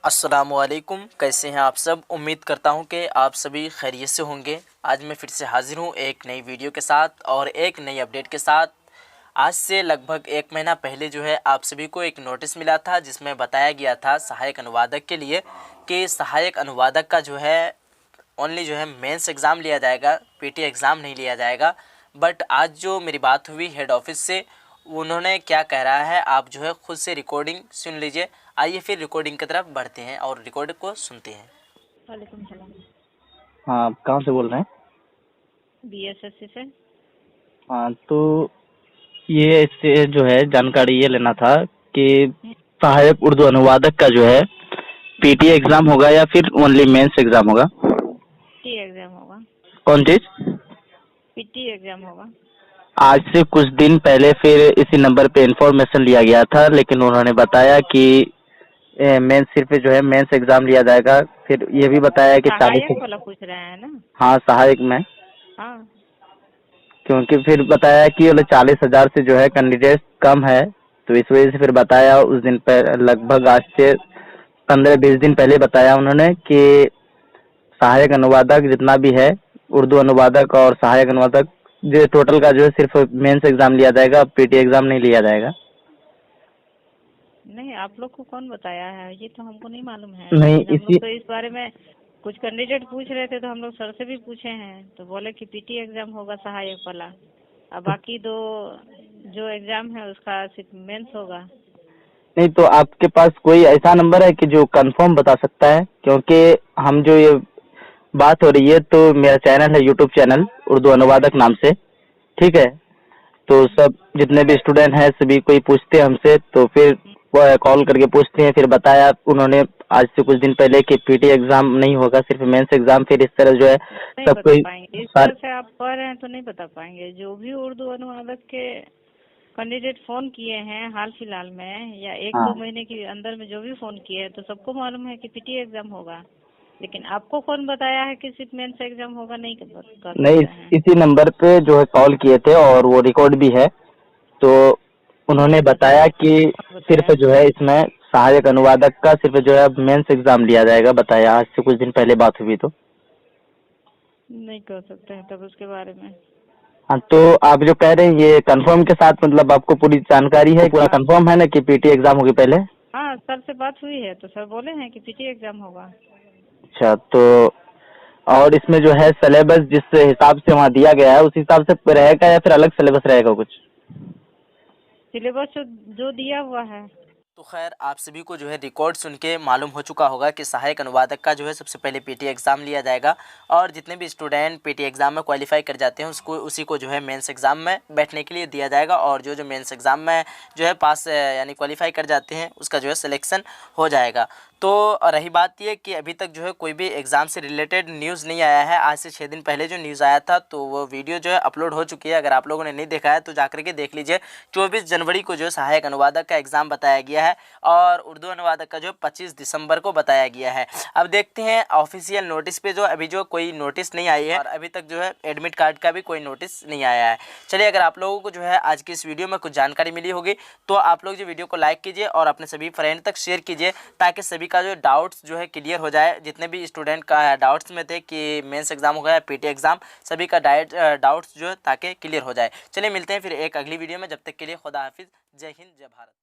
अस्सलामुअलैकुम, कैसे हैं आप सब। उम्मीद करता हूं कि आप सभी खैरियत से होंगे। आज मैं फिर से हाज़िर हूं एक नई वीडियो के साथ और एक नई अपडेट के साथ। आज से लगभग एक महीना पहले जो है आप सभी को एक नोटिस मिला था जिसमें बताया गया था सहायक अनुवादक के लिए कि सहायक अनुवादक का जो है ओनली जो है मेंस एग्ज़ाम लिया जाएगा, पीटी एग्ज़ाम नहीं लिया जाएगा। बट आज जो मेरी बात हुई हेड ऑफिस से, उन्होंने क्या कह रहा है आप जो है ख़ुद से रिकॉर्डिंग सुन लीजिए। आइए फिर रिकॉर्डिंग की तरफ बढ़ते हैं और रिकॉर्डिंग को सुनते हैं। वालेकुम सलाम। हाँ, आप कहाँ से बोल रहे हैं? बीएसएससी से। हाँ, तो ये इससे जो है जानकारी ये लेना था कि सहायक उर्दू अनुवादक का जो है पीटी एग्जाम होगा या फिर ओनली मेंस एग्जाम होगा? पीटी एग्जाम होगा। कौन चीज? पीटी एग्जाम होगा। आज से कुछ दिन पहले फिर इसी नंबर पे इंफॉर्मेशन लिया गया था, लेकिन उन्होंने बताया कि मेंस सिर्फ जो है मेंस एग्जाम लिया जाएगा। फिर ये भी बताया कि सहायक वाला पूछ रहे हैं ना? हाँ, सहायक में। हाँ, क्योंकि फिर बताया कि 40,000 से जो है कैंडिडेट कम है, तो इस वजह से फिर बताया उस दिन पर लगभग आज से 15-20 दिन पहले बताया उन्होंने कि सहायक अनुवादक जितना भी है, उर्दू अनुवादक और सहायक अनुवादक, जो टोटल का जो है सिर्फ मेंस एग्जाम लिया जाएगा, पीटी एग्जाम नहीं लिया जाएगा। नहीं, आप लोग को कौन बताया है? ये तो हमको नहीं मालूम है। नहीं, लेकिन हम इसी लोग तो इस बारे में कुछ कैंडिडेट पूछ रहे थे तो हम लोग सर से भी पूछे हैं, तो बोले कि पीटी एग्जाम होगा सहायक वाला। अब बाकी दो जो एग्जाम है उसका सिर्फ मेंस होगा। नहीं, तो आपके पास कोई ऐसा नंबर है कि जो कंफर्म बता सकता है? क्योंकि हम जो ये बात हो रही है, तो मेरा चैनल है, यूट्यूब चैनल उर्दू अनुवादक नाम से, ठीक है। तो सब जितने भी स्टूडेंट हैं सभी कोई पूछते हैं हमसे, तो फिर वो कॉल करके पूछते हैं। फिर बताया उन्होंने आज से कुछ दिन पहले कि पीटी एग्जाम नहीं होगा, सिर्फ मेंस एग्जाम। फिर इस तरह जो है नहीं सब बता कोई पाएंगे, इस तरह से आप कह रहे हैं तो नहीं बता पाएंगे। जो भी उर्दू अनुवादक के कैंडिडेट फोन किए हैं हाल फिलहाल में या एक हाँ, दो महीने के अंदर में जो भी फोन किए हैं, तो सबको मालूम है कि पीटी एग्जाम होगा। लेकिन आपको कौन बताया है कि सिर्फ मेंस एग्जाम होगा? नहीं कर नहीं, सकते हैं। इसी नंबर पे जो है कॉल किए थे और वो रिकॉर्ड भी है। तो उन्होंने नहीं बताया। बताया कि कौन सिर्फ बताया? जो है इसमें सहायक अनुवादक का सिर्फ जो है मेंस एग्जाम लिया जाएगा, बताया आज से कुछ दिन पहले बात हुई तो। नहीं कर सकते हैं तब उसके बारे में। हाँ, तो आप जो कह रहे हैं ये कंफर्म के साथ, मतलब आपको पूरी जानकारी है, पूरा हाँ कंफर्म है ना कि पीटी एग्जाम होगी पहले? हाँ, सर से बात हुई है तो सर बोले हैं कि पीटी एग्जाम होगा। अच्छा, तो और इसमें जो है सिलेबस जिस हिसाब से वहाँ दिया गया है उस हिसाब से रहेगा या फिर अलग सिलेबस रहेगा कुछ? सिलेबस जो दिया हुआ है। तो खैर आप सभी को जो है रिकॉर्ड सुन के मालूम हो चुका होगा कि सहायक अनुवादक का जो है सबसे पहले पीटी एग्ज़ाम लिया जाएगा और जितने भी स्टूडेंट पीटी एग्ज़ाम में क्वालिफाई कर जाते हैं उसको उसी को जो है मेंस एग्ज़ाम में बैठने के लिए दिया जाएगा। और जो जो मेंस एग्ज़ाम में जो है पास यानी क्वालिफाई कर जाते हैं उसका जो है सिलेक्शन हो जाएगा। तो रही बात ये कि अभी तक जो है कोई भी एग्ज़ाम से रिलेटेड न्यूज़ नहीं आया है। आज से 6 दिन पहले जो न्यूज़ आया था तो वो वीडियो जो है अपलोड हो चुकी है। अगर आप लोगों ने नहीं देखा है तो जाकर के देख लीजिए। 24 जनवरी को जो सहायक अनुवादक का एग्ज़ाम बताया गया है और उर्दू अनुवादक का जो 25 दिसंबर को बताया गया है। अब देखते हैं ऑफिशियल नोटिस पे जो अभी जो कोई नोटिस नहीं आई है और अभी तक जो है एडमिट कार्ड का भी कोई नोटिस नहीं आया है। चलिए, अगर आप लोगों को जो है आज की इस वीडियो में कुछ जानकारी मिली होगी तो आप लोग जो वीडियो को लाइक कीजिए और अपने सभी फ्रेंड तक शेयर कीजिए ताकि सभी का जो डाउट्स जो है क्लियर हो जाए। जितने भी स्टूडेंट का डाउट्स में थे कि मेंस एग्जाम होगा या पीटी एग्जाम, सभी का डाउट्स जो है ताकि क्लियर हो जाए। चलिए मिलते हैं फिर एक अगली वीडियो में। जब तक के लिए खुदा हाफिज़। जय हिंद, जय भारत।